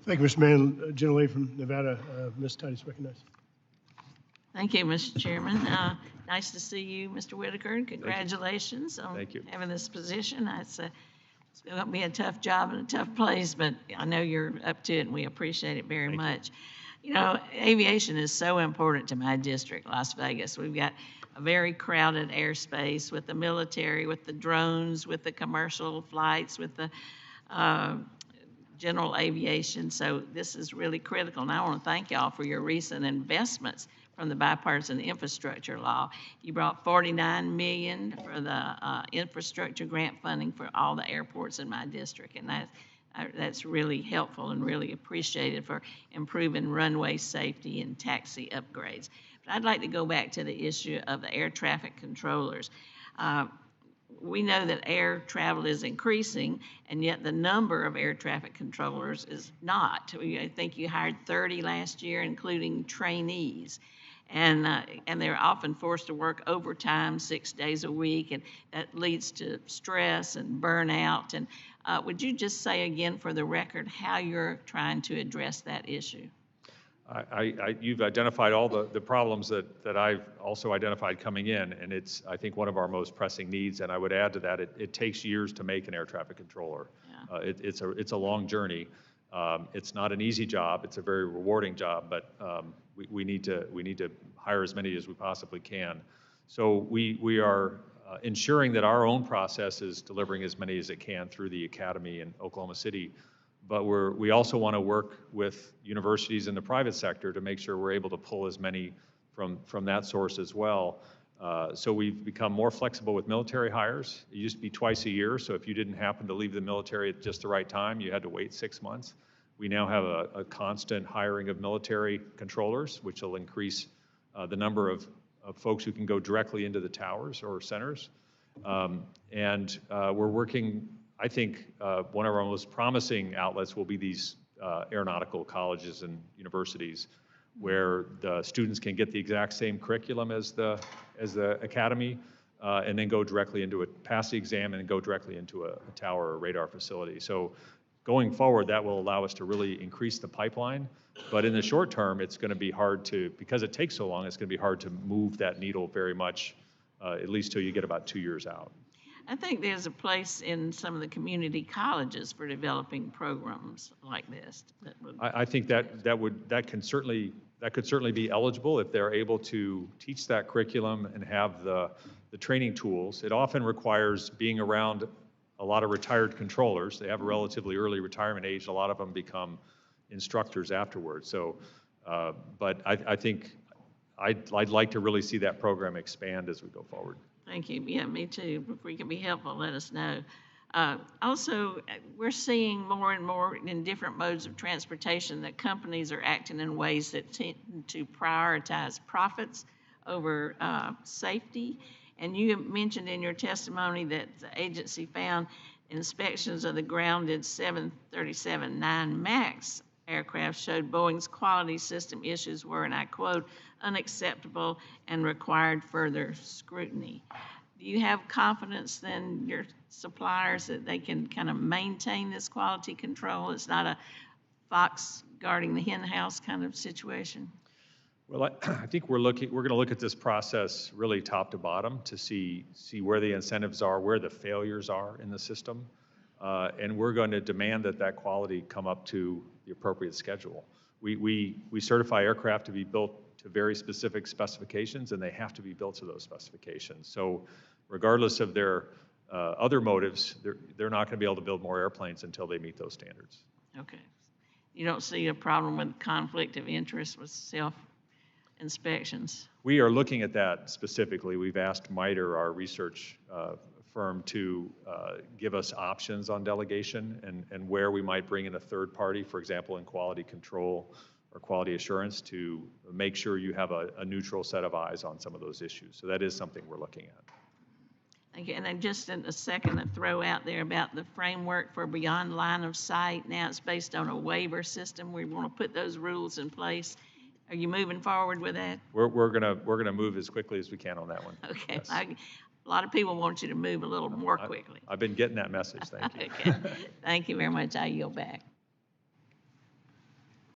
Thank you, Mr. Mann. Gentlelady from Nevada, Ms. Titus, recognized. Thank you, Mr. Chairman. Nice to see you, Mr. Whitaker, and congratulations on having this position. It's going to be a tough job and a tough place, but I know you're up to it, and we appreciate it very much. You know, aviation is so important to my district, Las Vegas. We've got a very crowded airspace with the military, with the drones, with the commercial flights, with the general aviation. So this is really critical, and I want to thank y'all for your recent investments from the bipartisan infrastructure law. You brought $49 million for the infrastructure grant funding for all the airports in my district, and that's really helpful and really appreciated for improving runway safety and taxi upgrades. But I'd like to go back to the issue of the air traffic controllers. We know that air travel is increasing, and yet the number of air traffic controllers is not. I think you hired 30 last year, including trainees. And they're often forced to work overtime 6 days a week, and that leads to stress and burnout. And would you just say again for the record how you're trying to address that issue? You've identified all the problems that I've also identified coming in, and it's, I think, one of our most pressing needs. And I would add to that, it takes years to make an air traffic controller. Yeah. It's a long journey. It's not an easy job. It's a very rewarding job, but we need to hire as many as we possibly can. So we are ensuring that our own process is delivering as many as it can through the academy in Oklahoma City. But we also want to work with universities in the private sector to make sure we're able to pull as many from that source as well. So we've become more flexible with military hires. It used to be twice a year, so if you didn't happen to leave the military at just the right time, you had to wait 6 months. We now have a constant hiring of military controllers, which will increase the number of folks who can go directly into the towers or centers. And we're working, I think one of our most promising outlets will be these aeronautical colleges and universities, where the students can get the exact same curriculum as the academy, and then go directly into it, pass the exam, and go directly into a tower or radar facility. So going forward, that will allow us to really increase the pipeline. But in the short term, it's going to be hard to, because it takes so long, it's going to be hard to move that needle very much, at least till you get about 2 years out. I think there's a place in some of the community colleges for developing programs like this. I think that could certainly be eligible if they're able to teach that curriculum and have the training tools. It often requires being around a lot of retired controllers. They have a relatively early retirement age. A lot of them become instructors afterwards. So, but I think I'd like to really see that program expand as we go forward. Thank you. Yeah, me too. If we can be helpful, let us know. Also, we're seeing more and more in different modes of transportation that companies are acting in ways that tend to prioritize profits over safety. And you mentioned in your testimony that the agency found inspections of the grounded 737-9 MAX aircraft showed Boeing's quality system issues were, and I quote, unacceptable and required further scrutiny. Do you have confidence in your suppliers that they can kind of maintain this quality control? It's not a fox guarding the hen house kind of situation. Well, I think we're going to look at this process really top to bottom to see where the incentives are, where the failures are in the system, and we're going to demand that quality come up to the appropriate schedule. We certify aircraft to be built to very specific specifications, and they have to be built to those specifications. So regardless of their other motives, they're not going to be able to build more airplanes until they meet those standards. Okay. You don't see a problem with conflict of interest with self-inspections? We are looking at that specifically. We've asked MITRE, our research firm, to give us options on delegation and where we might bring in a third party, for example, in quality control or quality assurance, to make sure you have a neutral set of eyes on some of those issues. So that is something we're looking at. Thank you. And then just in a second to throw out there about the framework for beyond line of sight. Now it's based on a waiver system. We want to put those rules in place. Are you moving forward with that? We're gonna move as quickly as we can on that one. Okay. Yes. A lot of people want you to move a little more quickly. I've been getting that message. Thank you. Okay. Thank you very much. I yield back.